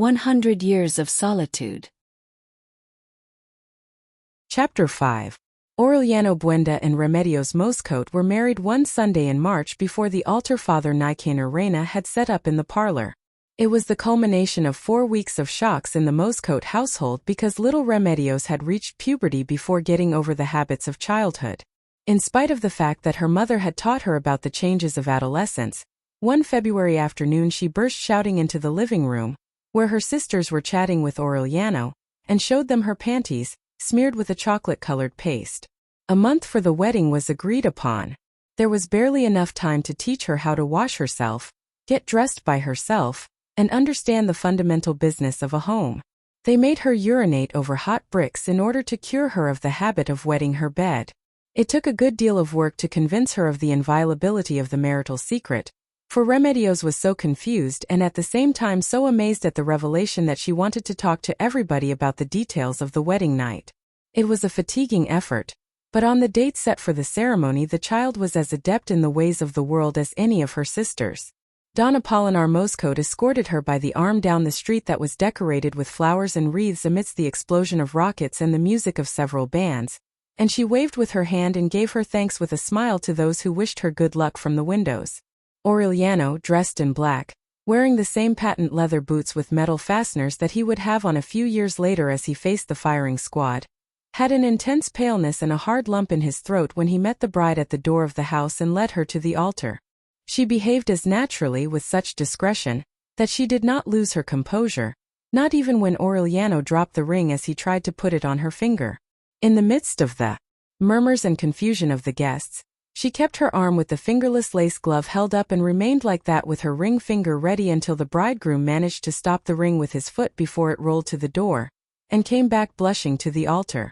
100 Years of Solitude. Chapter 5. Aureliano Buenda and Remedios Moscote were married one Sunday in March before the altar Father Nicanor Reina had set up in the parlor. It was the culmination of 4 weeks of shocks in the Moscote household because little Remedios had reached puberty before getting over the habits of childhood. In spite of the fact that her mother had taught her about the changes of adolescence, one February afternoon she burst shouting into the living room, where her sisters were chatting with Aureliano, and showed them her panties, smeared with a chocolate-colored paste. A month for the wedding was agreed upon. There was barely enough time to teach her how to wash herself, get dressed by herself, and understand the fundamental business of a home. They made her urinate over hot bricks in order to cure her of the habit of wetting her bed. It took a good deal of work to convince her of the inviolability of the marital secret, for Remedios was so confused and at the same time so amazed at the revelation that she wanted to talk to everybody about the details of the wedding night. It was a fatiguing effort, but on the date set for the ceremony the child was as adept in the ways of the world as any of her sisters. Don Apolinar Moscote escorted her by the arm down the street that was decorated with flowers and wreaths amidst the explosion of rockets and the music of several bands, and she waved with her hand and gave her thanks with a smile to those who wished her good luck from the windows. Aureliano, dressed in black, wearing the same patent leather boots with metal fasteners that he would have on a few years later as he faced the firing squad, had an intense paleness and a hard lump in his throat when he met the bride at the door of the house and led her to the altar. She behaved as naturally with such discretion that she did not lose her composure, not even when Aureliano dropped the ring as he tried to put it on her finger. In the midst of the murmurs and confusion of the guests, she kept her arm with the fingerless lace glove held up and remained like that with her ring finger ready until the bridegroom managed to stop the ring with his foot before it rolled to the door, and came back blushing to the altar.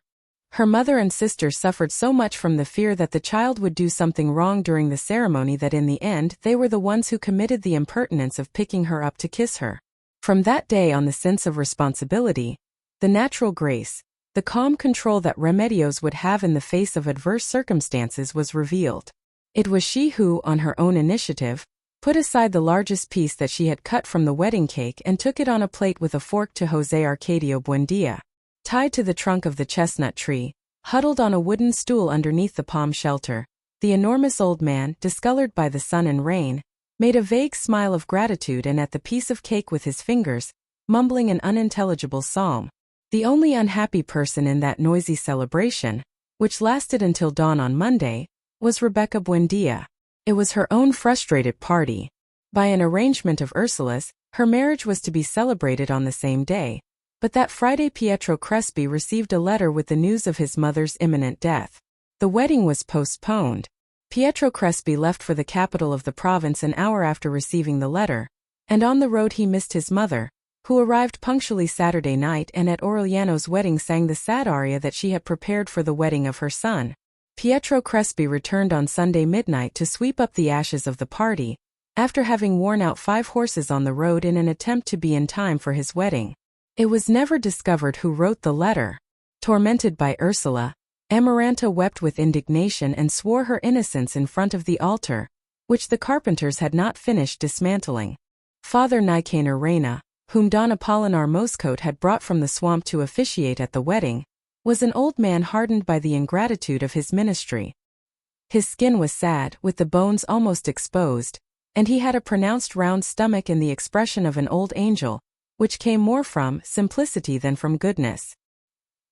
Her mother and sister suffered so much from the fear that the child would do something wrong during the ceremony that in the end they were the ones who committed the impertinence of picking her up to kiss her. From that day on the sense of responsibility, the natural grace, the calm control that Remedios would have in the face of adverse circumstances was revealed. It was she who, on her own initiative, put aside the largest piece that she had cut from the wedding cake and took it on a plate with a fork to José Arcadio Buendia. Tied to the trunk of the chestnut tree, huddled on a wooden stool underneath the palm shelter, the enormous old man, discolored by the sun and rain, made a vague smile of gratitude and at the piece of cake with his fingers, mumbling an unintelligible psalm. The only unhappy person in that noisy celebration, which lasted until dawn on Monday, was Rebecca Buendia. It was her own frustrated party. By an arrangement of Ursula's, her marriage was to be celebrated on the same day, but that Friday Pietro Crespi received a letter with the news of his mother's imminent death. The wedding was postponed. Pietro Crespi left for the capital of the province an hour after receiving the letter, and on the road he missed his mother, who arrived punctually Saturday night and at Aureliano's wedding sang the sad aria that she had prepared for the wedding of her son. Pietro Crespi returned on Sunday midnight to sweep up the ashes of the party, after having worn out 5 horses on the road in an attempt to be in time for his wedding. It was never discovered who wrote the letter. Tormented by Ursula, Amaranta wept with indignation and swore her innocence in front of the altar, which the carpenters had not finished dismantling. Father Nicanor Reina, whom Don Apolinar Moscote had brought from the swamp to officiate at the wedding, was an old man hardened by the ingratitude of his ministry. His skin was sad, with the bones almost exposed, and he had a pronounced round stomach and the expression of an old angel, which came more from simplicity than from goodness.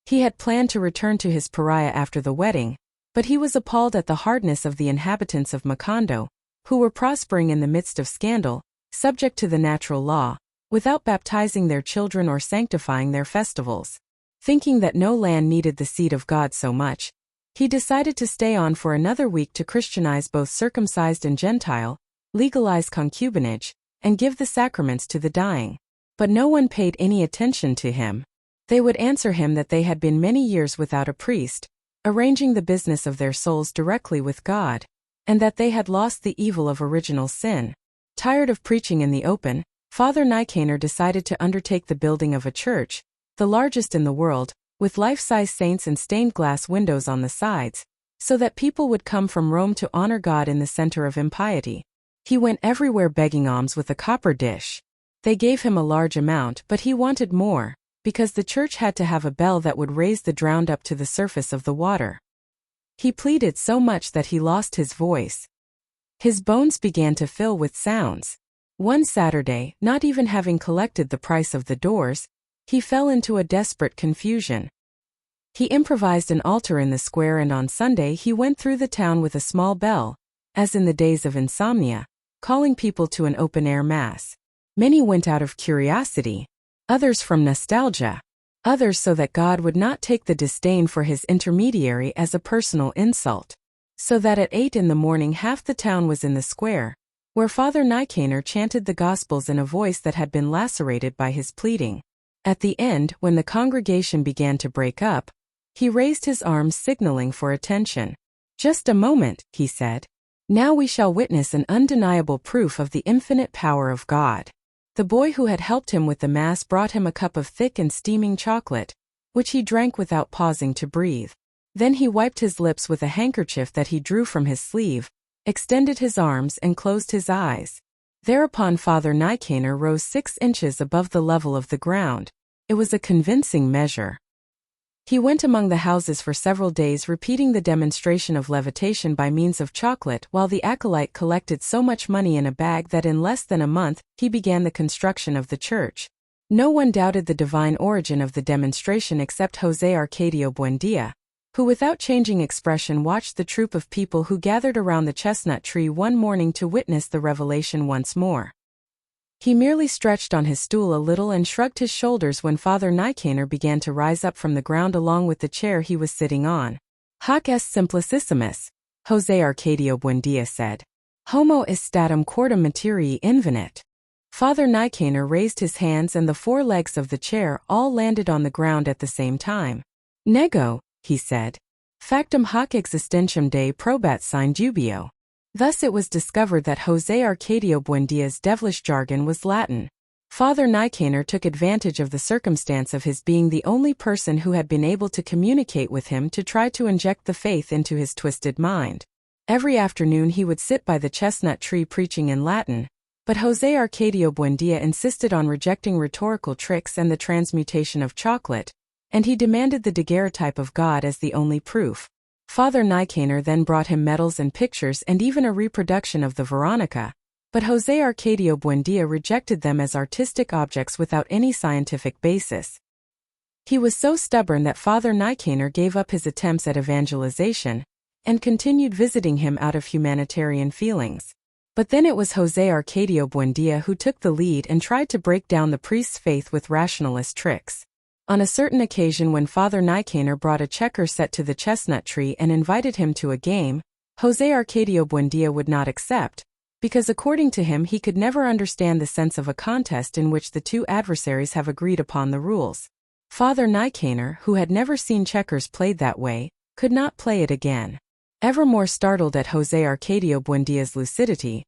He had planned to return to his pariah after the wedding, but he was appalled at the hardness of the inhabitants of Macondo, who were prospering in the midst of scandal, subject to the natural law, without baptizing their children or sanctifying their festivals. Thinking that no land needed the seed of God so much, he decided to stay on for another week to Christianize both circumcised and Gentile, legalize concubinage, and give the sacraments to the dying. But no one paid any attention to him. They would answer him that they had been many years without a priest, arranging the business of their souls directly with God, and that they had lost the evil of original sin. Tired of preaching in the open, Father Nicanor decided to undertake the building of a church, the largest in the world, with life-size saints and stained-glass windows on the sides, so that people would come from Rome to honor God in the center of impiety. He went everywhere begging alms with a copper dish. They gave him a large amount, but he wanted more, because the church had to have a bell that would raise the drowned up to the surface of the water. He pleaded so much that he lost his voice. His bones began to fill with sounds. One Saturday, not even having collected the price of the doors, he fell into a desperate confusion. He improvised an altar in the square, and on Sunday he went through the town with a small bell, as in the days of insomnia, calling people to an open-air mass. Many went out of curiosity, others from nostalgia, others so that God would not take the disdain for his intermediary as a personal insult. So that at 8 in the morning half the town was in the square, where Father Nicanor chanted the Gospels in a voice that had been lacerated by his pleading. At the end, when the congregation began to break up, he raised his arms signaling for attention. "Just a moment," he said. "Now we shall witness an undeniable proof of the infinite power of God." The boy who had helped him with the Mass brought him a cup of thick and steaming chocolate, which he drank without pausing to breathe. Then he wiped his lips with a handkerchief that he drew from his sleeve, extended his arms and closed his eyes. Thereupon Father Nicanor rose 6 inches above the level of the ground. It was a convincing measure. He went among the houses for several days repeating the demonstration of levitation by means of chocolate, while the acolyte collected so much money in a bag that in less than a month he began the construction of the church. No one doubted the divine origin of the demonstration except José Arcadio Buendía, who without changing expression watched the troop of people who gathered around the chestnut tree one morning to witness the revelation once more. He merely stretched on his stool a little and shrugged his shoulders when Father Nicanor began to rise up from the ground along with the chair he was sitting on. "Hoc est simplicissimus," José Arcadio Buendía said. "Homo est statum quortum materii invenit." Father Nicanor raised his hands and the 4 legs of the chair all landed on the ground at the same time. "Nego," he said. "Factum hoc existentiam Dei probat sine dubio." Thus it was discovered that José Arcadio Buendía's devilish jargon was Latin. Father Nicanor took advantage of the circumstance of his being the only person who had been able to communicate with him to try to inject the faith into his twisted mind. Every afternoon he would sit by the chestnut tree preaching in Latin, but José Arcadio Buendía insisted on rejecting rhetorical tricks and the transmutation of chocolate, and he demanded the daguerreotype of God as the only proof. Father Nicanor then brought him medals and pictures and even a reproduction of the Veronica, but José Arcadio Buendía rejected them as artistic objects without any scientific basis. He was so stubborn that Father Nicanor gave up his attempts at evangelization, and continued visiting him out of humanitarian feelings. But then it was José Arcadio Buendía who took the lead and tried to break down the priest's faith with rationalist tricks. On a certain occasion when Father Nicanor brought a checker set to the chestnut tree and invited him to a game, José Arcadio Buendía would not accept, because according to him he could never understand the sense of a contest in which the 2 adversaries have agreed upon the rules. Father Nicanor, who had never seen checkers played that way, could not play it again. Ever more startled at José Arcadio Buendía's lucidity,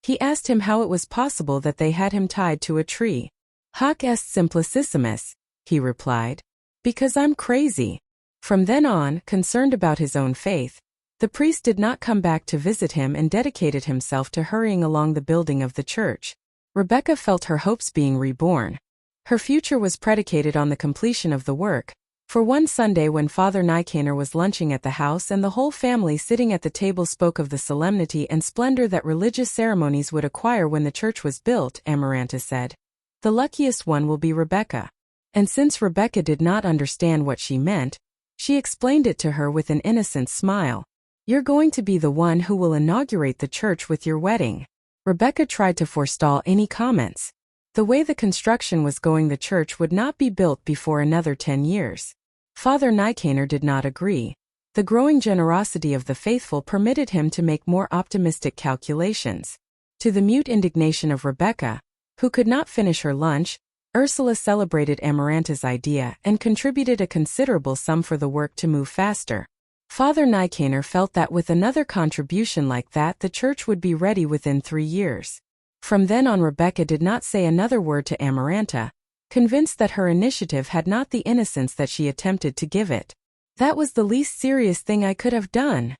he asked him how it was possible that they had him tied to a tree. "Hoc est simplicissimus," he replied. "Because I'm crazy." From then on, concerned about his own faith, the priest did not come back to visit him and dedicated himself to hurrying along the building of the church. Rebecca felt her hopes being reborn. Her future was predicated on the completion of the work, for one Sunday when Father Nicanor was lunching at the house and the whole family sitting at the table spoke of the solemnity and splendor that religious ceremonies would acquire when the church was built, Amaranta said, "The luckiest one will be Rebecca." And since Rebecca did not understand what she meant, she explained it to her with an innocent smile. "You're going to be the one who will inaugurate the church with your wedding." Rebecca tried to forestall any comments. The way the construction was going, the church would not be built before another 10 years. Father Nicanor did not agree. The growing generosity of the faithful permitted him to make more optimistic calculations. To the mute indignation of Rebecca, who could not finish her lunch, Ursula celebrated Amaranta's idea and contributed a considerable sum for the work to move faster. Father Nicanor felt that with another contribution like that the church would be ready within 3 years. From then on Rebecca did not say another word to Amaranta, convinced that her initiative had not the innocence that she attempted to give it. "That was the least serious thing I could have done,"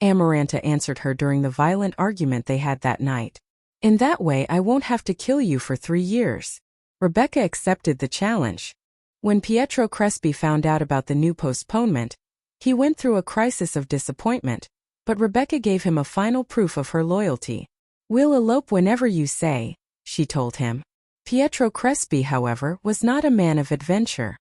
Amaranta answered her during the violent argument they had that night. In that way I won't have to kill you for 3 years. Rebecca accepted the challenge. When Pietro Crespi found out about the new postponement, he went through a crisis of disappointment, but Rebecca gave him a final proof of her loyalty. "We'll elope whenever you say," she told him. Pietro Crespi, however, was not a man of adventure.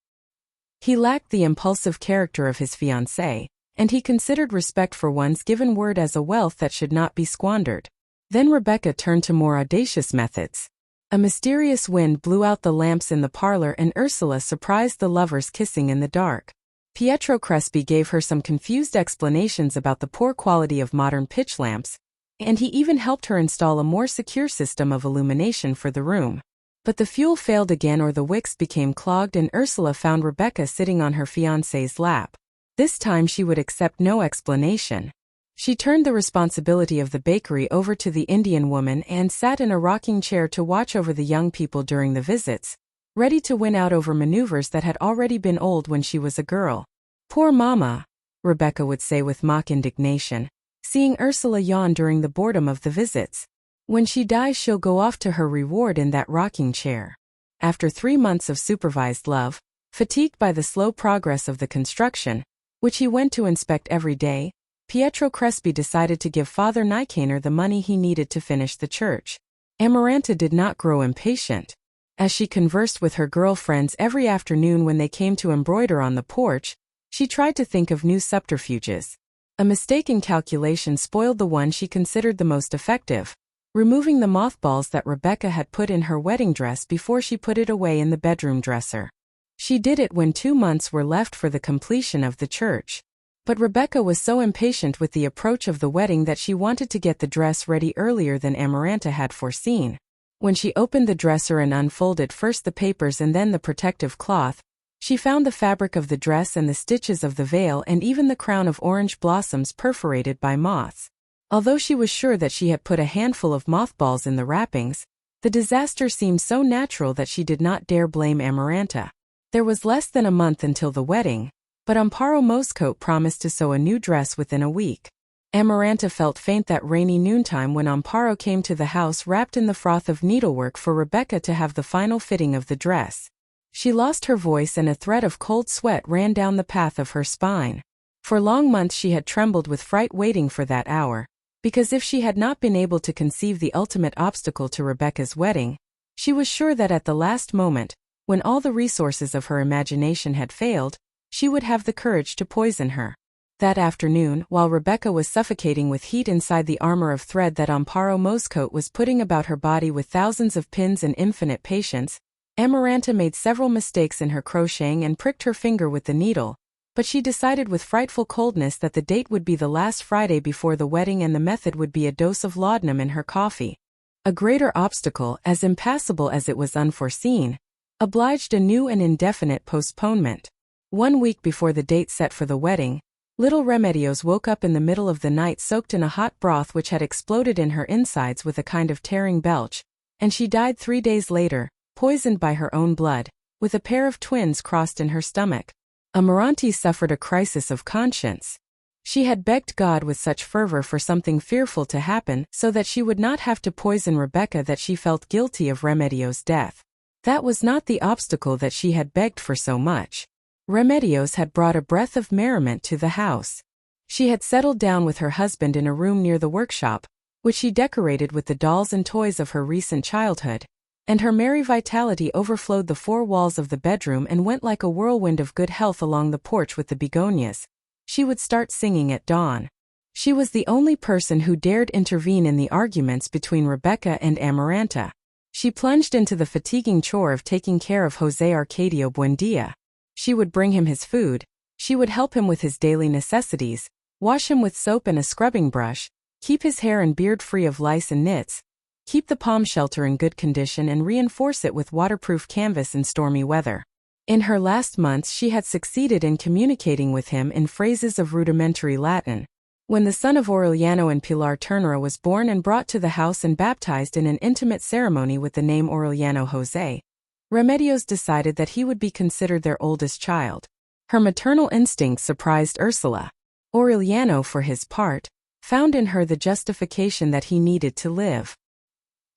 He lacked the impulsive character of his fiancée, and he considered respect for one's given word as a wealth that should not be squandered. Then Rebecca turned to more audacious methods. A mysterious wind blew out the lamps in the parlor and Ursula surprised the lovers kissing in the dark. Pietro Crespi gave her some confused explanations about the poor quality of modern pitch lamps, and he even helped her install a more secure system of illumination for the room. But the fuel failed again or the wicks became clogged and Ursula found Rebecca sitting on her fiancé's lap. This time she would accept no explanation. She turned the responsibility of the bakery over to the Indian woman and sat in a rocking chair to watch over the young people during the visits, ready to win out over maneuvers that had already been old when she was a girl. "Poor Mama," Rebecca would say with mock indignation, seeing Ursula yawn during the boredom of the visits. "When she dies she'll go off to her reward in that rocking chair." After 3 months of supervised love, fatigued by the slow progress of the construction, which he went to inspect every day, Pietro Crespi decided to give Father Nicanor the money he needed to finish the church. Amaranta did not grow impatient. As she conversed with her girlfriends every afternoon when they came to embroider on the porch, she tried to think of new subterfuges. A mistaken calculation spoiled the one she considered the most effective, removing the mothballs that Rebecca had put in her wedding dress before she put it away in the bedroom dresser. She did it when 2 months were left for the completion of the church. But Rebecca was so impatient with the approach of the wedding that she wanted to get the dress ready earlier than Amaranta had foreseen. When she opened the dresser and unfolded first the papers and then the protective cloth, she found the fabric of the dress and the stitches of the veil and even the crown of orange blossoms perforated by moths. Although she was sure that she had put a handful of mothballs in the wrappings, the disaster seemed so natural that she did not dare blame Amaranta. There was less than a month until the wedding, but Amparo Moscote promised to sew a new dress within a week. Amaranta felt faint that rainy noontime when Amparo came to the house wrapped in the froth of needlework for Rebecca to have the final fitting of the dress. She lost her voice and a thread of cold sweat ran down the path of her spine. For long months she had trembled with fright waiting for that hour, because if she had not been able to conceive the ultimate obstacle to Rebecca's wedding, she was sure that at the last moment, when all the resources of her imagination had failed, she would have the courage to poison her. That afternoon, while Rebecca was suffocating with heat inside the armor of thread that Amparo Moscote was putting about her body with thousands of pins and infinite patience, Amaranta made several mistakes in her crocheting and pricked her finger with the needle, but she decided with frightful coldness that the date would be the last Friday before the wedding and the method would be a dose of laudanum in her coffee. A greater obstacle, as impassable as it was unforeseen, obliged a new and indefinite postponement. 1 week before the date set for the wedding, little Remedios woke up in the middle of the night soaked in a hot broth which had exploded in her insides with a kind of tearing belch, and she died 3 days later, poisoned by her own blood, with a pair of twins crossed in her stomach. Amaranta suffered a crisis of conscience. She had begged God with such fervor for something fearful to happen so that she would not have to poison Rebecca that she felt guilty of Remedios' death. That was not the obstacle that she had begged for so much. Remedios had brought a breath of merriment to the house. She had settled down with her husband in a room near the workshop, which she decorated with the dolls and toys of her recent childhood, and her merry vitality overflowed the 4 walls of the bedroom and went like a whirlwind of good health along the porch with the begonias. She would start singing at dawn. She was the only person who dared intervene in the arguments between Rebecca and Amaranta. She plunged into the fatiguing chore of taking care of José Arcadio Buendia. She would bring him his food, she would help him with his daily necessities, wash him with soap and a scrubbing brush, keep his hair and beard free of lice and nits, keep the palm shelter in good condition and reinforce it with waterproof canvas in stormy weather. In her last months she had succeeded in communicating with him in phrases of rudimentary Latin. When the son of Aureliano and Pilar Ternera was born and brought to the house and baptized in an intimate ceremony with the name Aureliano José, Remedios decided that he would be considered their oldest child. Her maternal instinct surprised Ursula. Aureliano, for his part, found in her the justification that he needed to live.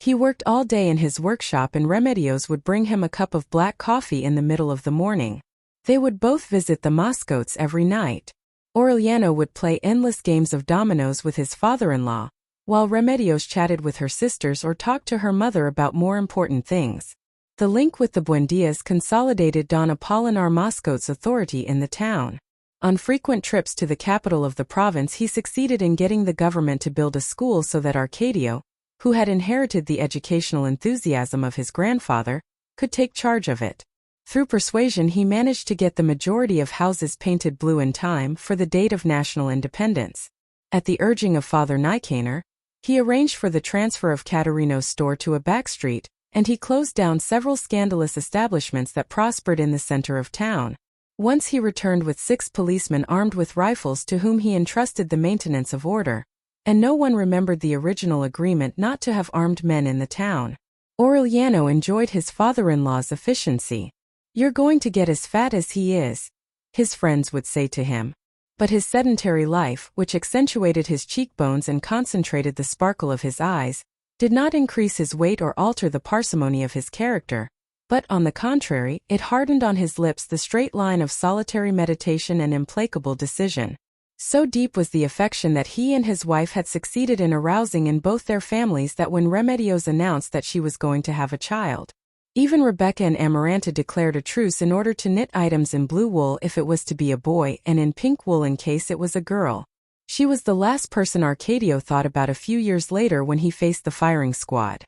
He worked all day in his workshop and Remedios would bring him a cup of black coffee in the middle of the morning. They would both visit the Moscotes every night. Aureliano would play endless games of dominoes with his father-in-law, while Remedios chatted with her sisters or talked to her mother about more important things. The link with the Buendias consolidated Don Apolinar Moscote's authority in the town. On frequent trips to the capital of the province, he succeeded in getting the government to build a school so that Arcadio, who had inherited the educational enthusiasm of his grandfather, could take charge of it. Through persuasion, he managed to get the majority of houses painted blue in time for the date of national independence. At the urging of Father Nicanor, he arranged for the transfer of Caterino's store to a back street, and he closed down several scandalous establishments that prospered in the center of town. Once he returned with 6 policemen armed with rifles to whom he entrusted the maintenance of order. And no one remembered the original agreement not to have armed men in the town. Aureliano enjoyed his father-in-law's efficiency. "You're going to get as fat as he is," his friends would say to him. But his sedentary life, which accentuated his cheekbones and concentrated the sparkle of his eyes, did not increase his weight or alter the parsimony of his character, but, on the contrary, it hardened on his lips the straight line of solitary meditation and implacable decision. So deep was the affection that he and his wife had succeeded in arousing in both their families that when Remedios announced that she was going to have a child, even Rebecca and Amaranta declared a truce in order to knit items in blue wool if it was to be a boy and in pink wool in case it was a girl. She was the last person Arcadio thought about a few years later when he faced the firing squad.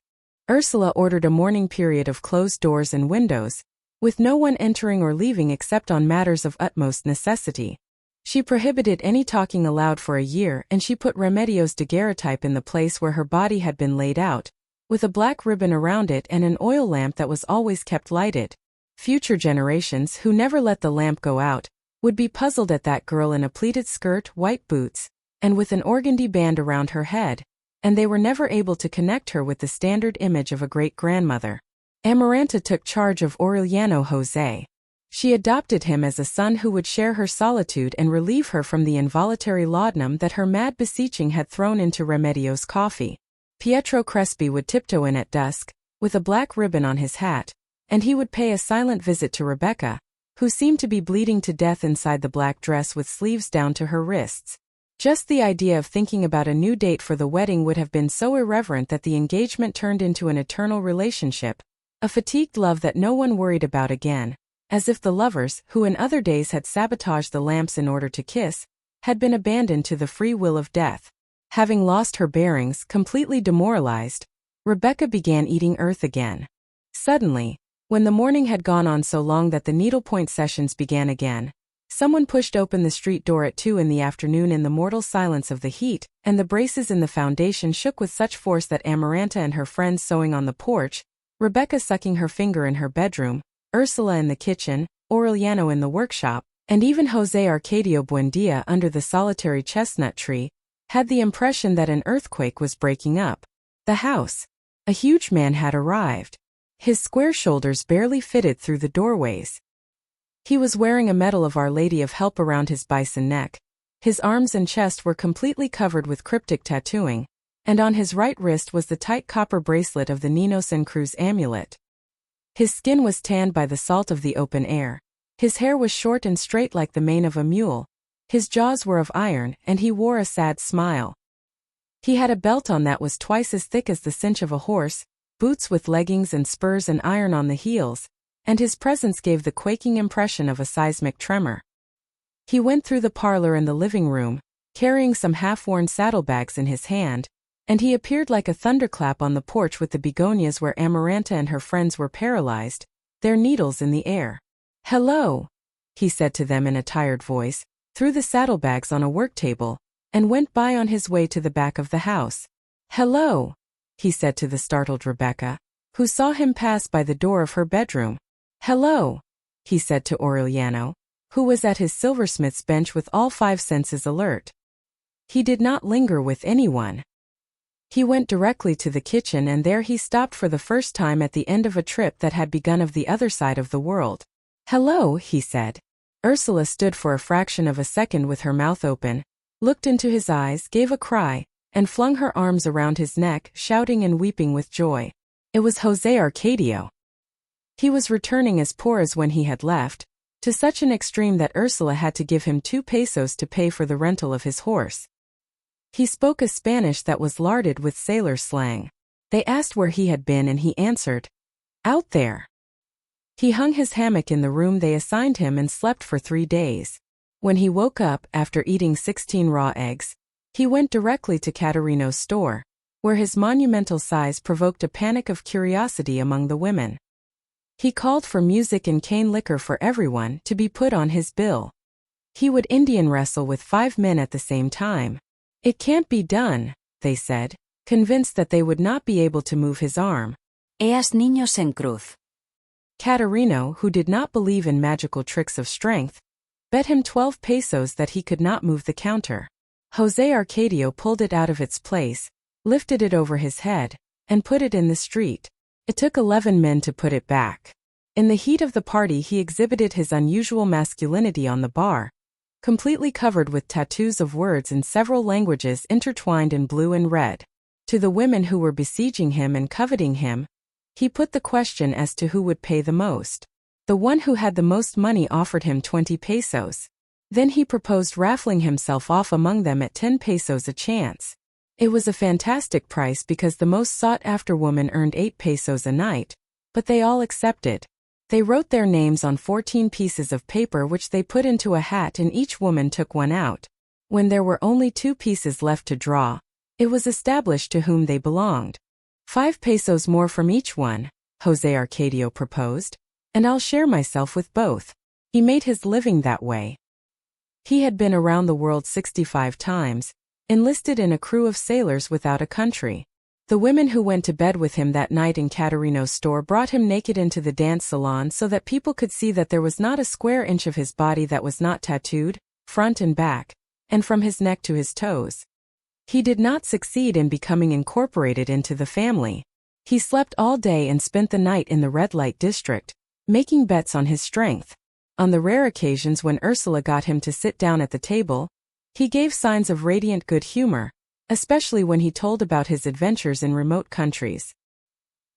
Ursula ordered a mourning period of closed doors and windows, with no one entering or leaving except on matters of utmost necessity. She prohibited any talking aloud for a year, and she put Remedios daguerreotype in the place where her body had been laid out, with a black ribbon around it and an oil lamp that was always kept lighted. Future generations, who never let the lamp go out, would be puzzled at that girl in a pleated skirt, white boots, and with an organdy band around her head, and they were never able to connect her with the standard image of a great-grandmother. Amaranta took charge of Aureliano José. She adopted him as a son who would share her solitude and relieve her from the involuntary laudanum that her mad beseeching had thrown into Remedios' coffee. Pietro Crespi would tiptoe in at dusk, with a black ribbon on his hat, and he would pay a silent visit to Rebecca, who seemed to be bleeding to death inside the black dress with sleeves down to her wrists. Just the idea of thinking about a new date for the wedding would have been so irreverent that the engagement turned into an eternal relationship, a fatigued love that no one worried about again. As if the lovers, who in other days had sabotaged the lamps in order to kiss, had been abandoned to the free will of death. Having lost her bearings, completely demoralized, Rebecca began eating earth again. Suddenly, when the morning had gone on so long that the needlepoint sessions began again, someone pushed open the street door at 2 in the afternoon in the mortal silence of the heat, and the braces in the foundation shook with such force that Amaranta and her friends sewing on the porch, Rebecca sucking her finger in her bedroom, Ursula in the kitchen, Aureliano in the workshop, and even José Arcadio Buendia under the solitary chestnut tree, had the impression that an earthquake was breaking up the house. A huge man had arrived. His square shoulders barely fitted through the doorways. He was wearing a medal of Our Lady of Help around his bison neck. His arms and chest were completely covered with cryptic tattooing, and on his right wrist was the tight copper bracelet of the Ninos and Cruz amulet. His skin was tanned by the salt of the open air. His hair was short and straight like the mane of a mule. His jaws were of iron, and he wore a sad smile. He had a belt on that was twice as thick as the cinch of a horse, boots with leggings and spurs and iron on the heels, and his presence gave the quaking impression of a seismic tremor. He went through the parlor and the living room, carrying some half-worn saddlebags in his hand, and he appeared like a thunderclap on the porch with the begonias where Amaranta and her friends were paralyzed, their needles in the air. "Hello," he said to them in a tired voice, threw the saddlebags on a work table, and went by on his way to the back of the house. "Hello," he said to the startled Rebecca, who saw him pass by the door of her bedroom. "Hello," he said to Aureliano, who was at his silversmith's bench with all 5 senses alert. He did not linger with anyone. He went directly to the kitchen, and there he stopped for the first time at the end of a trip that had begun of the other side of the world. "Hello," he said. Ursula stood for a fraction of a second with her mouth open, looked into his eyes, gave a cry, and flung her arms around his neck, shouting and weeping with joy. It was José Arcadio. He was returning as poor as when he had left, to such an extreme that Ursula had to give him 2 pesos to pay for the rental of his horse. He spoke a Spanish that was larded with sailor slang. They asked where he had been and he answered, "Out there." He hung his hammock in the room they assigned him and slept for 3 days. When he woke up, after eating 16 raw eggs, he went directly to Caterino's store, where his monumental size provoked a panic of curiosity among the women. He called for music and cane liquor for everyone to be put on his bill. He would Indian wrestle with 5 men at the same time. "It can't be done," they said, convinced that they would not be able to move his arm. Eas niños en cruz. Caterino, who did not believe in magical tricks of strength, bet him 12 pesos that he could not move the counter. José Arcadio pulled it out of its place, lifted it over his head, and put it in the street. It took 11 men to put it back. In the heat of the party he exhibited his unusual masculinity on the bar, completely covered with tattoos of words in several languages intertwined in blue and red. To the women who were besieging him and coveting him, he put the question as to who would pay the most. The one who had the most money offered him 20 pesos. Then he proposed raffling himself off among them at 10 pesos a chance. It was a fantastic price because the most sought-after woman earned 8 pesos a night, but they all accepted. They wrote their names on 14 pieces of paper which they put into a hat and each woman took one out. When there were only 2 pieces left to draw, it was established to whom they belonged. 5 pesos more from each one, José Arcadio proposed, and I'll share myself with both. He made his living that way. He had been around the world 65 times, enlisted in a crew of sailors without a country. The women who went to bed with him that night in Caterino's store brought him naked into the dance salon so that people could see that there was not a square inch of his body that was not tattooed, front and back, and from his neck to his toes. He did not succeed in becoming incorporated into the family. He slept all day and spent the night in the red light district, making bets on his strength. On the rare occasions when Ursula got him to sit down at the table, he gave signs of radiant good humor, especially when he told about his adventures in remote countries.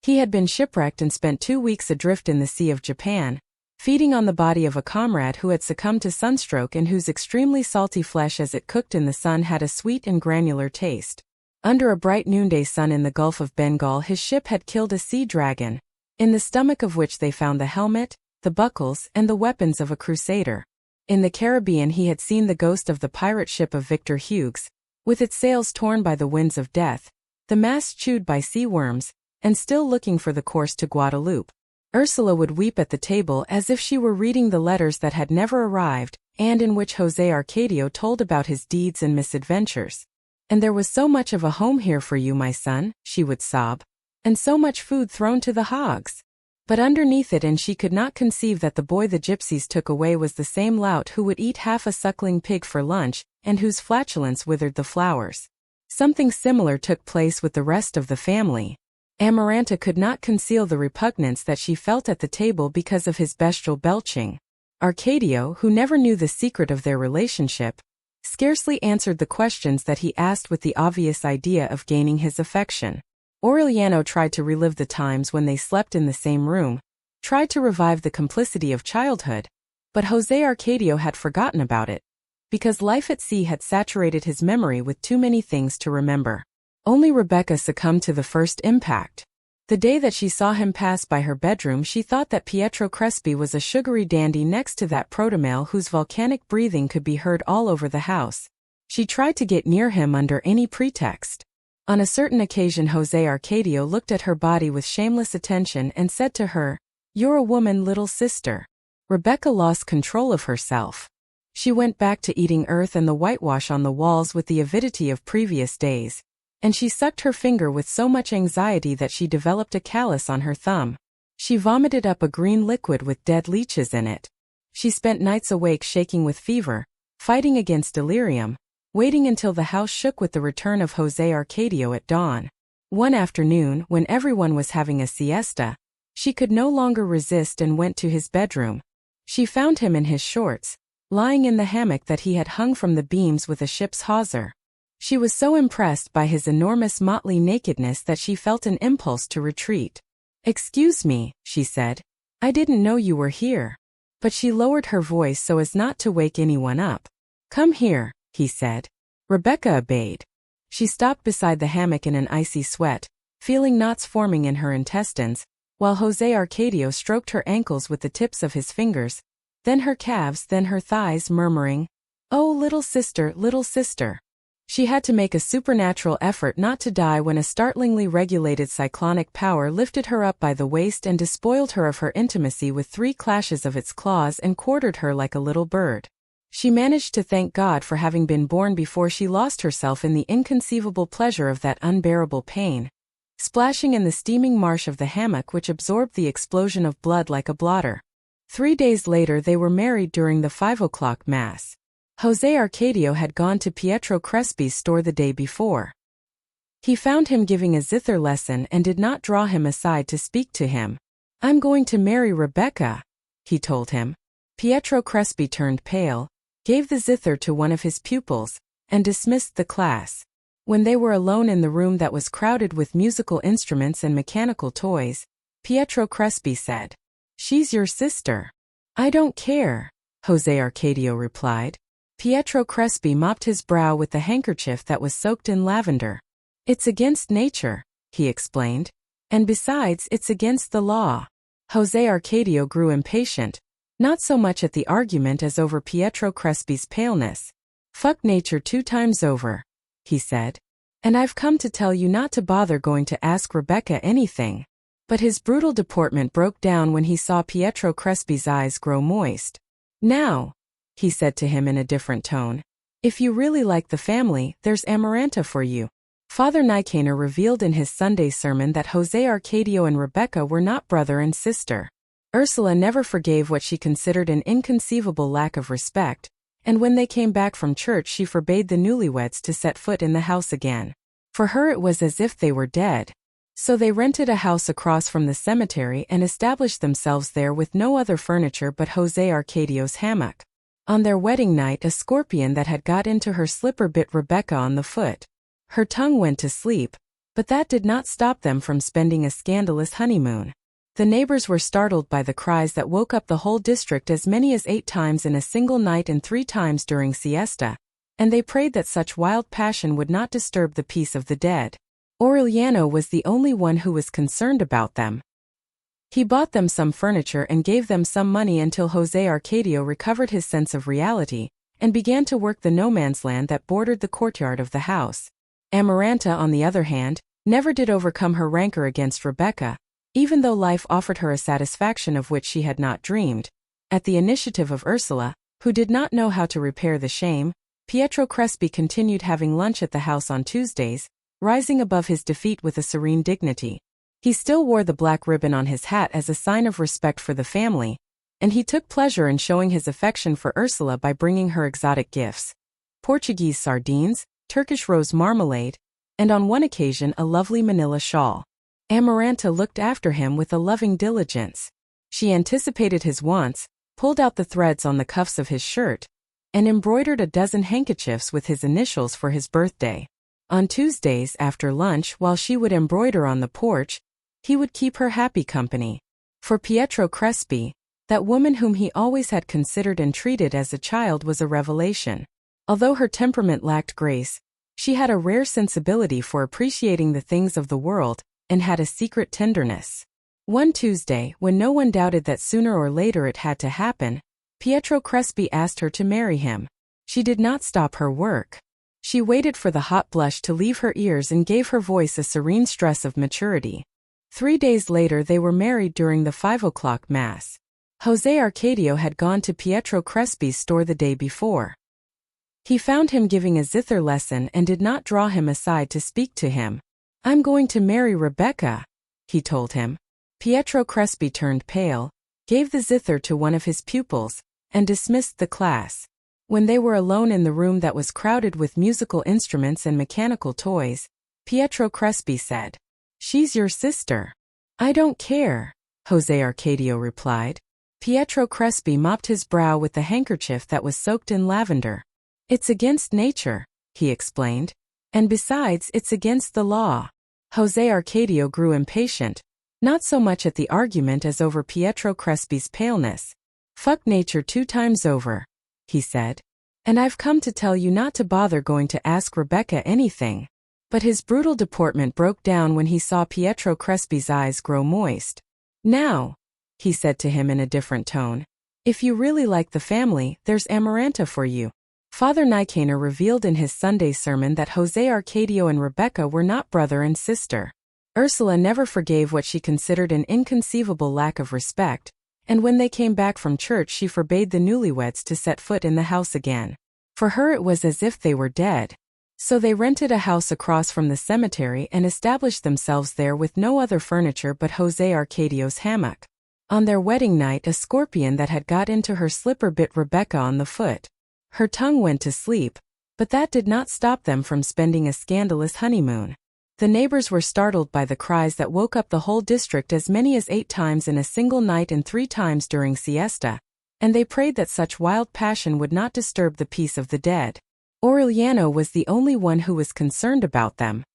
He had been shipwrecked and spent 2 weeks adrift in the Sea of Japan, feeding on the body of a comrade who had succumbed to sunstroke and whose extremely salty flesh as it cooked in the sun had a sweet and granular taste. Under a bright noonday sun in the Gulf of Bengal his ship had killed a sea dragon, in the stomach of which they found the helmet, the buckles, and the weapons of a crusader. In the Caribbean he had seen the ghost of the pirate ship of Victor Hughes, with its sails torn by the winds of death, the masts chewed by sea worms, and still looking for the course to Guadeloupe. Ursula would weep at the table as if she were reading the letters that had never arrived, and in which José Arcadio told about his deeds and misadventures. "And there was so much of a home here for you, my son," she would sob, "and so much food thrown to the hogs." But underneath it, and she could not conceive that the boy the gypsies took away was the same lout who would eat half a suckling pig for lunch, and whose flatulence withered the flowers. Something similar took place with the rest of the family. Amaranta could not conceal the repugnance that she felt at the table because of his bestial belching. Arcadio, who never knew the secret of their relationship, scarcely answered the questions that he asked with the obvious idea of gaining his affection. Aureliano tried to relive the times when they slept in the same room, tried to revive the complicity of childhood, but José Arcadio had forgotten about it, because life at sea had saturated his memory with too many things to remember. Only Rebecca succumbed to the first impact. The day that she saw him pass by her bedroom she thought that Pietro Crespi was a sugary dandy next to that protomale whose volcanic breathing could be heard all over the house. She tried to get near him under any pretext. On a certain occasion José Arcadio looked at her body with shameless attention and said to her, "You're a woman, little sister." Rebecca lost control of herself. She went back to eating earth and the whitewash on the walls with the avidity of previous days, and she sucked her finger with so much anxiety that she developed a callus on her thumb. She vomited up a green liquid with dead leeches in it. She spent nights awake shaking with fever, fighting against delirium, waiting until the house shook with the return of José Arcadio at dawn. One afternoon, when everyone was having a siesta, she could no longer resist and went to his bedroom. She found him in his shorts, lying in the hammock that he had hung from the beams with a ship's hawser. She was so impressed by his enormous motley nakedness that she felt an impulse to retreat. "Excuse me," she said. "I didn't know you were here." But she lowered her voice so as not to wake anyone up. "Come here," he said. Rebecca obeyed. She stopped beside the hammock in an icy sweat, feeling knots forming in her intestines, while José Arcadio stroked her ankles with the tips of his fingers, then her calves, then her thighs, murmuring, "Oh, little sister, little sister." She had to make a supernatural effort not to die when a startlingly regulated cyclonic power lifted her up by the waist and despoiled her of her intimacy with 3 clashes of its claws and quartered her like a little bird. She managed to thank God for having been born before she lost herself in the inconceivable pleasure of that unbearable pain, splashing in the steaming marsh of the hammock which absorbed the explosion of blood like a blotter. 3 days later they were married during the 5 o'clock Mass. José Arcadio had gone to Pietro Crespi's store the day before. He found him giving a zither lesson and did not draw him aside to speak to him. "I'm going to marry Rebecca," he told him. Pietro Crespi turned pale, gave the zither to one of his pupils, and dismissed the class. When they were alone in the room that was crowded with musical instruments and mechanical toys, Pietro Crespi said, "She's your sister." "I don't care," José Arcadio replied. Pietro Crespi mopped his brow with the handkerchief that was soaked in lavender. "It's against nature," he explained. "And besides, it's against the law." José Arcadio grew impatient, not so much at the argument as over Pietro Crespi's paleness. "Fuck nature 2 times over," he said. "And I've come to tell you not to bother going to ask Rebecca anything." But his brutal deportment broke down when he saw Pietro Crespi's eyes grow moist. "Now," he said to him in a different tone, "if you really like the family, there's Amaranta for you." Father Nicanor revealed in his Sunday sermon that José Arcadio and Rebecca were not brother and sister. Ursula never forgave what she considered an inconceivable lack of respect, and when they came back from church she forbade the newlyweds to set foot in the house again. For her it was as if they were dead. So they rented a house across from the cemetery and established themselves there with no other furniture but José Arcadio's hammock. On their wedding night a scorpion that had got into her slipper bit Rebecca on the foot. Her tongue went to sleep, but that did not stop them from spending a scandalous honeymoon. The neighbors were startled by the cries that woke up the whole district as many as 8 times in a single night and 3 times during siesta, and they prayed that such wild passion would not disturb the peace of the dead. Aureliano was the only one who was concerned about them. He bought them some furniture and gave them some money until José Arcadio recovered his sense of reality, and began to work the no-man's land that bordered the courtyard of the house. Amaranta, on the other hand, never did overcome her rancor against Rebecca, even though life offered her a satisfaction of which she had not dreamed. At the initiative of Ursula, who did not know how to repair the shame, Pietro Crespi continued having lunch at the house on Tuesdays, rising above his defeat with a serene dignity. He still wore the black ribbon on his hat as a sign of respect for the family, and he took pleasure in showing his affection for Ursula by bringing her exotic gifts: Portuguese sardines, Turkish rose marmalade, and on one occasion a lovely manila shawl. Amaranta looked after him with a loving diligence. She anticipated his wants, pulled out the threads on the cuffs of his shirt, and embroidered a dozen handkerchiefs with his initials for his birthday. On Tuesdays after lunch, while she would embroider on the porch, he would keep her happy company. For Pietro Crespi, that woman whom he always had considered and treated as a child was a revelation. Although her temperament lacked grace, she had a rare sensibility for appreciating the things of the world, and had a secret tenderness. One Tuesday, when no one doubted that sooner or later it had to happen, Pietro Crespi asked her to marry him. She did not stop her work. She waited for the hot blush to leave her ears and gave her voice a serene stress of maturity. 3 days later they were married during the 5 o'clock Mass. José Arcadio had gone to Pietro Crespi's store the day before. He found him giving a zither lesson and did not draw him aside to speak to him. "I'm going to marry Rebecca," he told him. Pietro Crespi turned pale, gave the zither to one of his pupils, and dismissed the class. When they were alone in the room that was crowded with musical instruments and mechanical toys, Pietro Crespi said, "She's your sister." "I don't care," José Arcadio replied. Pietro Crespi mopped his brow with the handkerchief that was soaked in lavender. "It's against nature," he explained. And besides, it's against the law. José Arcadio grew impatient, not so much at the argument as over Pietro Crespi's paleness. "Fuck nature 2 times over," he said. "And I've come to tell you not to bother going to ask Rebecca anything." But his brutal deportment broke down when he saw Pietro Crespi's eyes grow moist. "Now," he said to him in a different tone, "if you really like the family, there's Amaranta for you." Father Nicanor revealed in his Sunday sermon that José Arcadio and Rebecca were not brother and sister. Ursula never forgave what she considered an inconceivable lack of respect, and when they came back from church she forbade the newlyweds to set foot in the house again. For her it was as if they were dead. So they rented a house across from the cemetery and established themselves there with no other furniture but José Arcadio's hammock. On their wedding night, a scorpion that had got into her slipper bit Rebecca on the foot. Her tongue went to sleep, but that did not stop them from spending a scandalous honeymoon. The neighbors were startled by the cries that woke up the whole district as many as 8 times in a single night and 3 times during siesta, and they prayed that such wild passion would not disturb the peace of the dead. Aureliano was the only one who was concerned about them.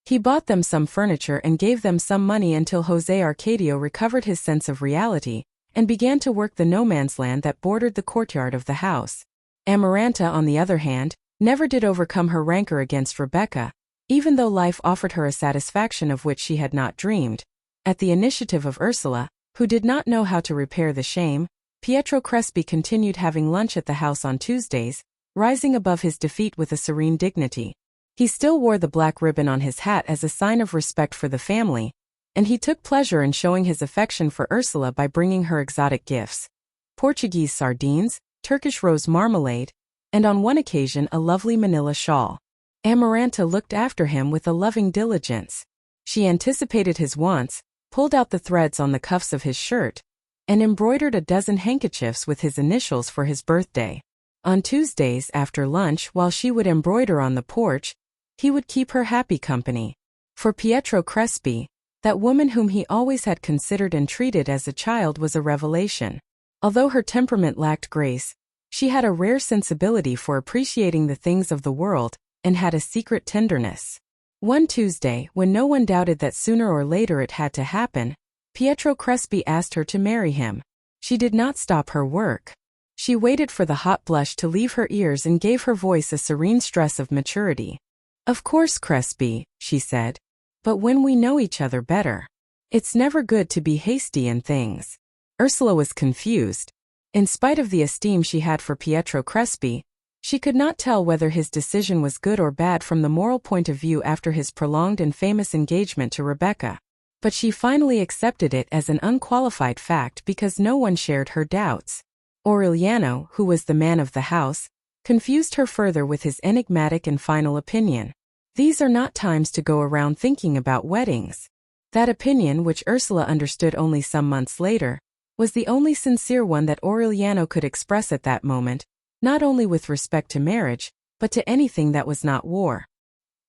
He bought them some furniture and gave them some money until José Arcadio recovered his sense of reality and began to work the no-man's land that bordered the courtyard of the house. Amaranta, on the other hand, never did overcome her rancor against Rebecca, even though life offered her a satisfaction of which she had not dreamed. At the initiative of Ursula, who did not know how to repair the shame, Pietro Crespi continued having lunch at the house on Tuesdays, rising above his defeat with a serene dignity. He still wore the black ribbon on his hat as a sign of respect for the family, and he took pleasure in showing his affection for Ursula by bringing her exotic gifts: Portuguese sardines, Turkish rose marmalade, and on one occasion a lovely manila shawl. Amaranta looked after him with a loving diligence. She anticipated his wants, pulled out the threads on the cuffs of his shirt, and embroidered a dozen handkerchiefs with his initials for his birthday. On Tuesdays after lunch, while she would embroider on the porch, he would keep her happy company. For Pietro Crespi, that woman whom he always had considered and treated as a child was a revelation. Although her temperament lacked grace, she had a rare sensibility for appreciating the things of the world, and had a secret tenderness. One Tuesday, when no one doubted that sooner or later it had to happen, Pietro Crespi asked her to marry him. She did not stop her work. She waited for the hot blush to leave her ears and gave her voice a serene stress of maturity. "Of course, Crespi," she said, "but when we know each other better. It's never good to be hasty in things." Ursula was confused. In spite of the esteem she had for Pietro Crespi, she could not tell whether his decision was good or bad from the moral point of view after his prolonged and famous engagement to Rebecca. But she finally accepted it as an unqualified fact because no one shared her doubts. Aureliano, who was the man of the house, confused her further with his enigmatic and final opinion. "These are not times to go around thinking about weddings." That opinion, which Ursula understood only some months later, was the only sincere one that Aureliano could express at that moment, not only with respect to marriage, but to anything that was not war.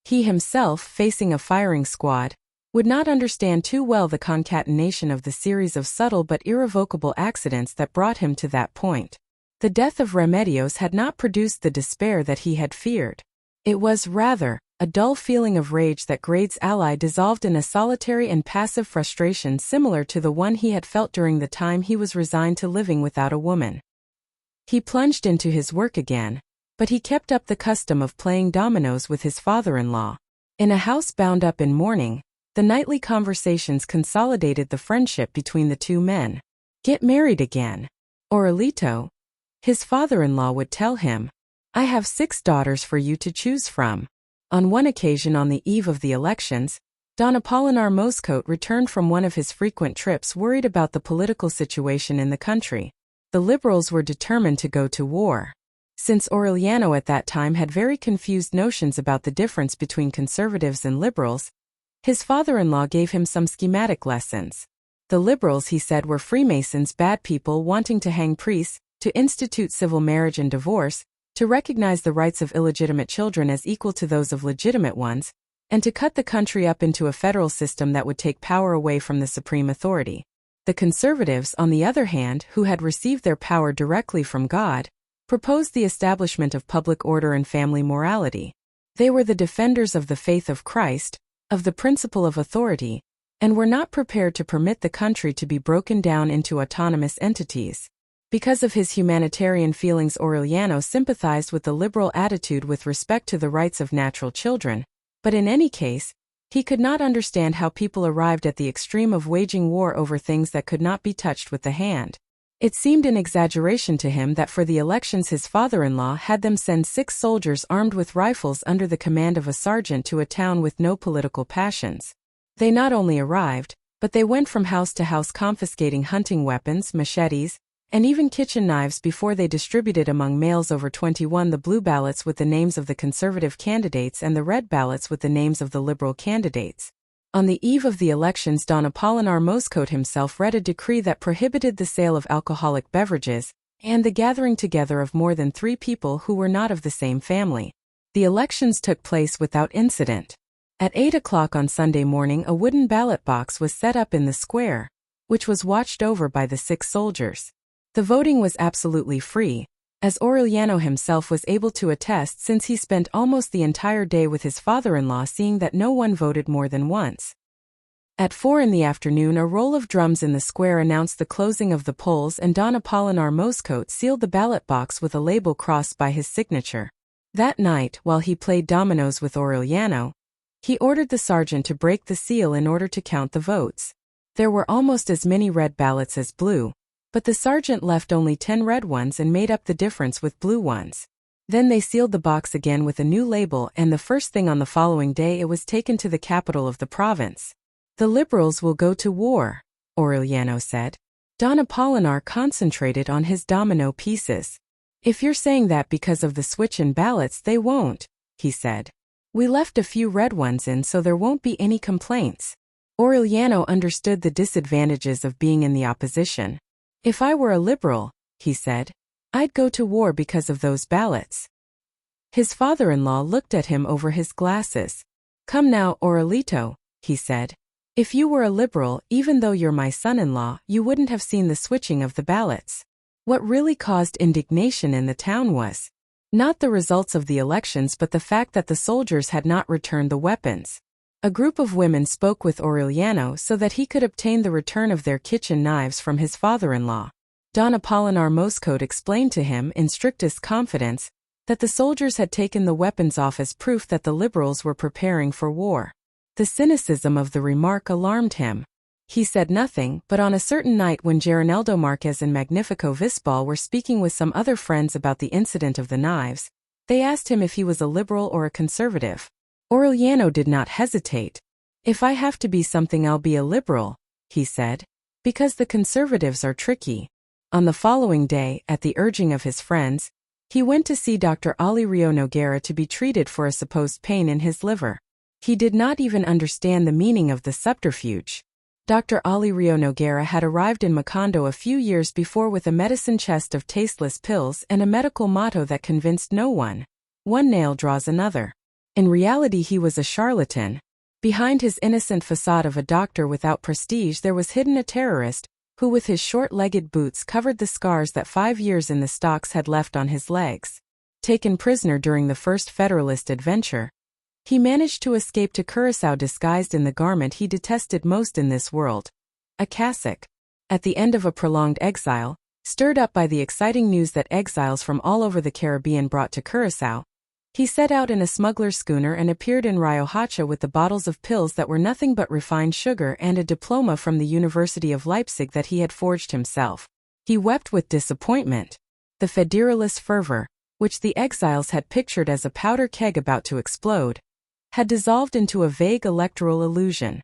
He himself, facing a firing squad, would not understand too well the concatenation of the series of subtle but irrevocable accidents that brought him to that point. The death of Remedios had not produced the despair that he had feared. It was, rather, a dull feeling of rage that Grade's ally dissolved in a solitary and passive frustration similar to the one he had felt during the time he was resigned to living without a woman. He plunged into his work again, but he kept up the custom of playing dominoes with his father-in-law. In a house bound up in mourning, the nightly conversations consolidated the friendship between the two men. "Get married again, Aurelito," his father-in-law would tell him. "I have 6 daughters for you to choose from." On one occasion on the eve of the elections, Don Apolinar Moscote returned from one of his frequent trips worried about the political situation in the country. The liberals were determined to go to war. Since Aureliano at that time had very confused notions about the difference between conservatives and liberals, his father-in-law gave him some schematic lessons. The liberals, he said, were Freemasons, bad people wanting to hang priests, to institute civil marriage and divorce, to recognize the rights of illegitimate children as equal to those of legitimate ones, and to cut the country up into a federal system that would take power away from the supreme authority. The conservatives, on the other hand, who had received their power directly from God, proposed the establishment of public order and family morality. They were the defenders of the faith of Christ, of the principle of authority, and were not prepared to permit the country to be broken down into autonomous entities. Because of his humanitarian feelings, Aureliano sympathized with the liberal attitude with respect to the rights of natural children, but in any case, he could not understand how people arrived at the extreme of waging war over things that could not be touched with the hand. It seemed an exaggeration to him that for the elections his father-in-law had them send 6 soldiers armed with rifles under the command of a sergeant to a town with no political passions. They not only arrived, but they went from house to house confiscating hunting weapons, machetes, and even kitchen knives before they distributed among males over 21 the blue ballots with the names of the conservative candidates and the red ballots with the names of the liberal candidates. On the eve of the elections, Don Apolinar Moscote himself read a decree that prohibited the sale of alcoholic beverages and the gathering together of more than 3 people who were not of the same family. The elections took place without incident. At 8 o'clock on Sunday morning, a wooden ballot box was set up in the square, which was watched over by the 6 soldiers. The voting was absolutely free, as Aureliano himself was able to attest since he spent almost the entire day with his father-in-law seeing that no one voted more than once. At 4 in the afternoon, a roll of drums in the square announced the closing of the polls, and Don Apolinar Moscote sealed the ballot box with a label crossed by his signature. That night, while he played dominoes with Aureliano, he ordered the sergeant to break the seal in order to count the votes. There were almost as many red ballots as blue, but the sergeant left only 10 red ones and made up the difference with blue ones. Then they sealed the box again with a new label, and the first thing on the following day it was taken to the capital of the province. "The liberals will go to war," Aureliano said. Don Apolinar concentrated on his domino pieces. "If you're saying that because of the switch in ballots, they won't," he said. "We left a few red ones in so there won't be any complaints." Aureliano understood the disadvantages of being in the opposition. "If I were a liberal," he said, "I'd go to war because of those ballots." His father-in-law looked at him over his glasses. "Come now, Aurelito," he said. "If you were a liberal, even though you're my son-in-law, you wouldn't have seen the switching of the ballots." What really caused indignation in the town was not the results of the elections but the fact that the soldiers had not returned the weapons. A group of women spoke with Aureliano so that he could obtain the return of their kitchen knives from his father-in-law. Don Apolinar Moscote explained to him in strictest confidence that the soldiers had taken the weapons off as proof that the liberals were preparing for war. The cynicism of the remark alarmed him. He said nothing, but on a certain night when Geroneldo Marquez and Magnifico Visbal were speaking with some other friends about the incident of the knives, they asked him if he was a liberal or a conservative. Aureliano did not hesitate. "If I have to be something, I'll be a liberal," he said, "because the conservatives are tricky." On the following day, at the urging of his friends, he went to see Dr. Alirio Noguera to be treated for a supposed pain in his liver. He did not even understand the meaning of the subterfuge. Dr. Alirio Noguera had arrived in Macondo a few years before with a medicine chest of tasteless pills and a medical motto that convinced no one: "One nail draws another." In reality, he was a charlatan. Behind his innocent facade of a doctor without prestige there was hidden a terrorist, who with his short-legged boots covered the scars that 5 years in the stocks had left on his legs. Taken prisoner during the first Federalist adventure, he managed to escape to Curaçao disguised in the garment he detested most in this world: a cassock. At the end of a prolonged exile, stirred up by the exciting news that exiles from all over the Caribbean brought to Curaçao, he set out in a smuggler's schooner and appeared in Riohacha with the bottles of pills that were nothing but refined sugar and a diploma from the University of Leipzig that he had forged himself. He wept with disappointment. The federalist fervor, which the exiles had pictured as a powder keg about to explode, had dissolved into a vague electoral illusion.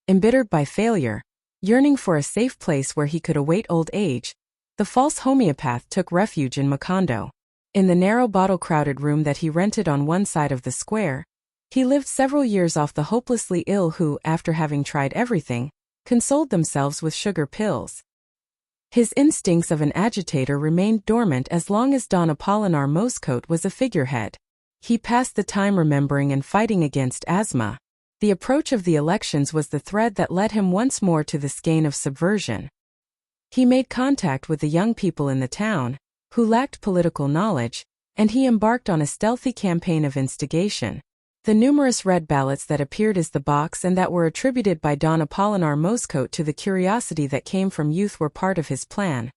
Embittered by failure, yearning for a safe place where he could await old age, the false homeopath took refuge in Macondo. In the narrow bottle-crowded room that he rented on one side of the square, he lived several years off the hopelessly ill who, after having tried everything, consoled themselves with sugar pills. His instincts of an agitator remained dormant as long as Don Apolinar Moscote was a figurehead. He passed the time remembering and fighting against asthma. The approach of the elections was the thread that led him once more to the skein of subversion. He made contact with the young people in the town, who lacked political knowledge, and he embarked on a stealthy campaign of instigation. The numerous red ballots that appeared as the box and that were attributed by Don Apolinar Moscote to the curiosity that came from youth were part of his plan.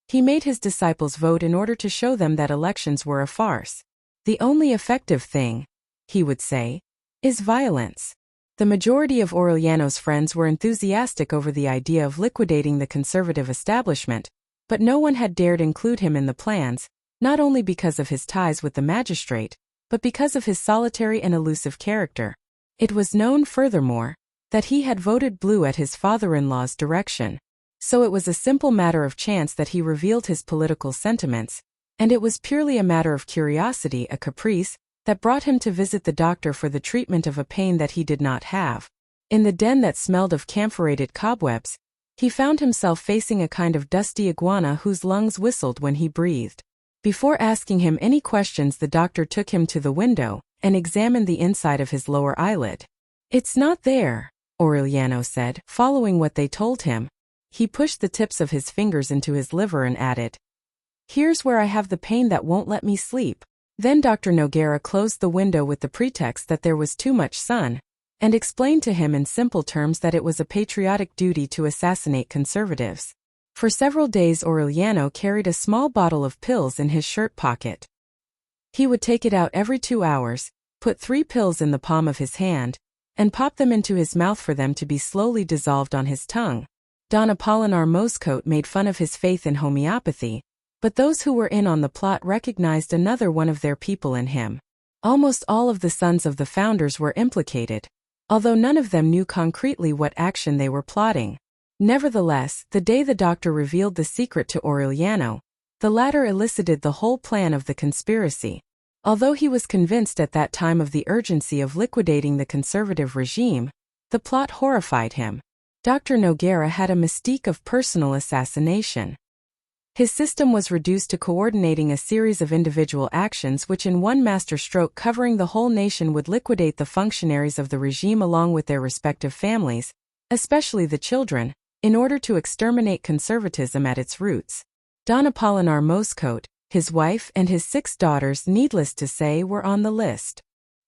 He made his disciples vote in order to show them that elections were a farce. The only effective thing, he would say, is violence. The majority of Aureliano's friends were enthusiastic over the idea of liquidating the conservative establishment, but no one had dared include him in the plans, not only because of his ties with the magistrate, but because of his solitary and elusive character. It was known, furthermore, that he had voted blue at his father-in-law's direction, so it was a simple matter of chance that he revealed his political sentiments, and it was purely a matter of curiosity, a caprice, that brought him to visit the doctor for the treatment of a pain that he did not have. In the den that smelled of camphorated cobwebs, he found himself facing a kind of dusty iguana whose lungs whistled when he breathed. Before asking him any questions, the doctor took him to the window and examined the inside of his lower eyelid. "It's not there," Aureliano said, following what they told him. He pushed the tips of his fingers into his liver and added, "Here's where I have the pain that won't let me sleep." Then Dr. Noguera closed the window with the pretext that there was too much sun, and explained to him in simple terms that it was a patriotic duty to assassinate conservatives. For several days Aureliano carried a small bottle of pills in his shirt pocket. He would take it out every 2 hours, put 3 pills in the palm of his hand, and pop them into his mouth for them to be slowly dissolved on his tongue. Don Apolinar Moscote made fun of his faith in homeopathy, but those who were in on the plot recognized another one of their people in him. Almost all of the sons of the founders were implicated, although none of them knew concretely what action they were plotting. Nevertheless, the day the doctor revealed the secret to Aureliano, the latter elicited the whole plan of the conspiracy. Although he was convinced at that time of the urgency of liquidating the conservative regime, the plot horrified him. Dr. Noguera had a mystique of personal assassination. His system was reduced to coordinating a series of individual actions which in one master stroke covering the whole nation would liquidate the functionaries of the regime along with their respective families, especially the children, in order to exterminate conservatism at its roots. Don Apolinar Moscote, his wife and his 6 daughters, needless to say, were on the list.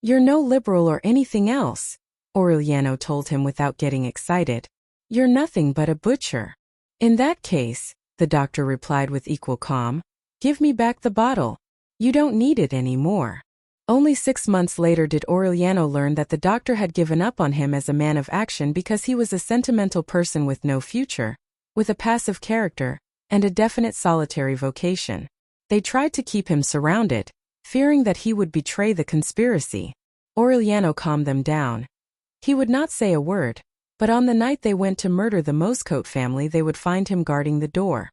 "You're no liberal or anything else," Aureliano told him without getting excited. "You're nothing but a butcher." "In that case," the doctor replied with equal calm, "give me back the bottle. You don't need it anymore." Only 6 months later did Aureliano learn that the doctor had given up on him as a man of action because he was a sentimental person with no future, with a passive character, and a definite solitary vocation. They tried to keep him surrounded, fearing that he would betray the conspiracy. Aureliano calmed them down. He would not say a word, but on the night they went to murder the Moscote family they would find him guarding the door.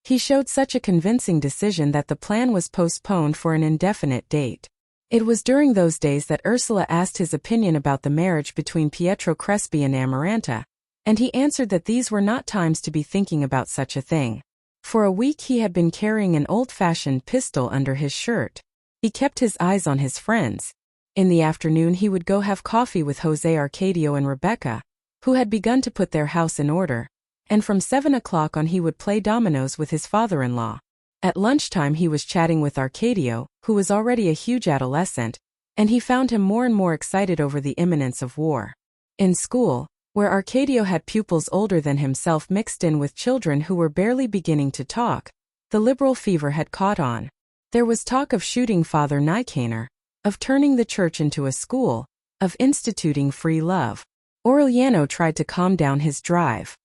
He showed such a convincing decision that the plan was postponed for an indefinite date. It was during those days that Ursula asked his opinion about the marriage between Pietro Crespi and Amaranta, and he answered that these were not times to be thinking about such a thing. For a week he had been carrying an old-fashioned pistol under his shirt. He kept his eyes on his friends. In the afternoon he would go have coffee with José Arcadio and Rebecca, who had begun to put their house in order, and from 7 o'clock on he would play dominoes with his father-in-law. At lunchtime he was chatting with Arcadio, who was already a huge adolescent, and he found him more and more excited over the imminence of war. In school, where Arcadio had pupils older than himself mixed in with children who were barely beginning to talk, the liberal fever had caught on. There was talk of shooting Father Nicanor, of turning the church into a school, of instituting free love. Aureliano tried to calm down his drive.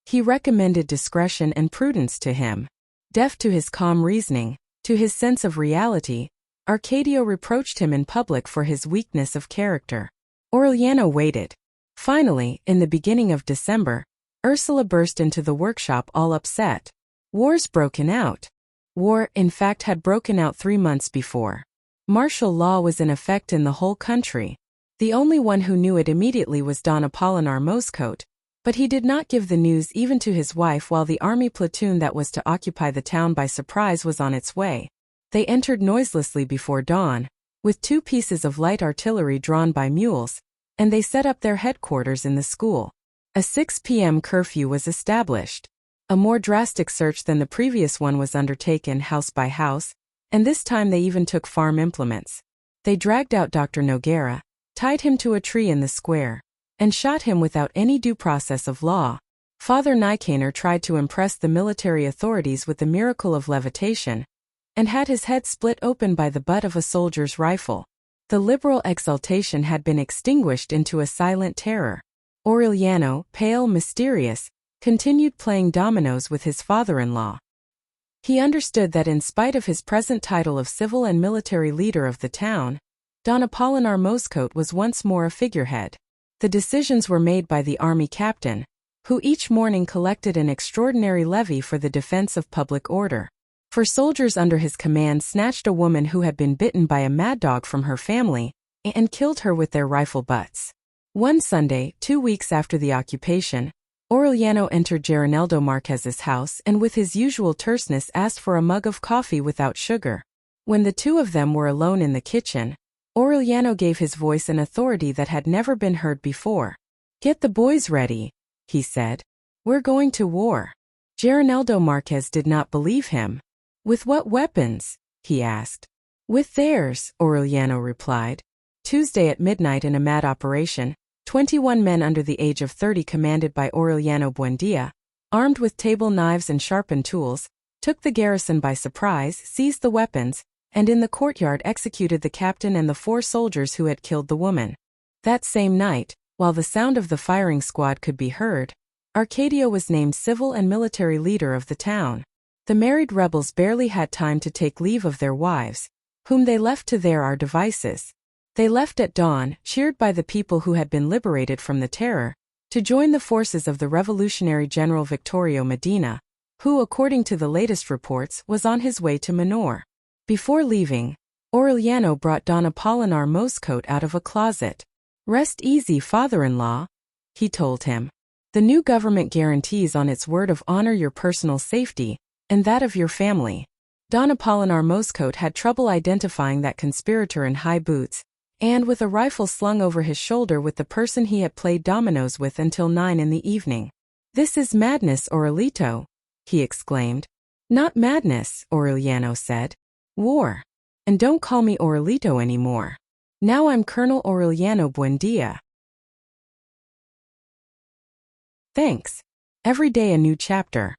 He recommended discretion and prudence to him. Deaf to his calm reasoning, to his sense of reality, Arcadio reproached him in public for his weakness of character. Aureliano waited. Finally, in the beginning of December, Ursula burst into the workshop all upset. War's broken out. War, in fact, had broken out 3 months before. Martial law was in effect in the whole country. The only one who knew it immediately was Don Apolinar Moscote, but he did not give the news even to his wife while the army platoon that was to occupy the town by surprise was on its way. They entered noiselessly before dawn, with 2 pieces of light artillery drawn by mules, and they set up their headquarters in the school. A 6 p.m. curfew was established. A more drastic search than the previous one was undertaken house by house, And this time they even took farm implements. They dragged out Dr. Noguera, tied him to a tree in the square, and shot him without any due process of law. Father Nicanor tried to impress the military authorities with the miracle of levitation, and had his head split open by the butt of a soldier's rifle. The liberal exultation had been extinguished into a silent terror. Aureliano, pale, mysterious, continued playing dominoes with his father-in-law. He understood that in spite of his present title of civil and military leader of the town, Don Apolinar Moscote was once more a figurehead. The decisions were made by the army captain, who each morning collected an extraordinary levy for the defense of public order. For soldiers under his command snatched a woman who had been bitten by a mad dog from her family and killed her with their rifle butts. One Sunday, 2 weeks after the occupation, Aureliano entered Geroneldo Marquez's house and with his usual terseness asked for a mug of coffee without sugar. When the two of them were alone in the kitchen, Aureliano gave his voice an authority that had never been heard before. "Get the boys ready," he said. "We're going to war." Geroneldo Marquez did not believe him. "With what weapons?" he asked. "With theirs," Aureliano replied. Tuesday at midnight in a mad operation, 21 men under the age of 30 commanded by Aureliano Buendia, armed with table knives and sharpened tools, took the garrison by surprise, seized the weapons, and in the courtyard executed the captain and the 4 soldiers who had killed the woman. That same night, while the sound of the firing squad could be heard, Arcadio was named civil and military leader of the town. The married rebels barely had time to take leave of their wives, whom they left to their devices. They left at dawn, cheered by the people who had been liberated from the terror, to join the forces of the revolutionary General Victorio Medina, who, according to the latest reports, was on his way to Nicanor. Before leaving, Aureliano brought Don Apolinar Moscote out of a closet. "Rest easy, father-in-law," he told him. "The new government guarantees on its word of honor your personal safety, and that of your family." Don Apolinar Moscote had trouble identifying that conspirator in high boots, and with a rifle slung over his shoulder with the person he had played dominoes with until 9 in the evening. "This is madness, Aurelito," he exclaimed. "Not madness," Aureliano said. "War. And don't call me Aurelito anymore. Now I'm Colonel Aureliano Buendia." Thanks. Every day a new chapter.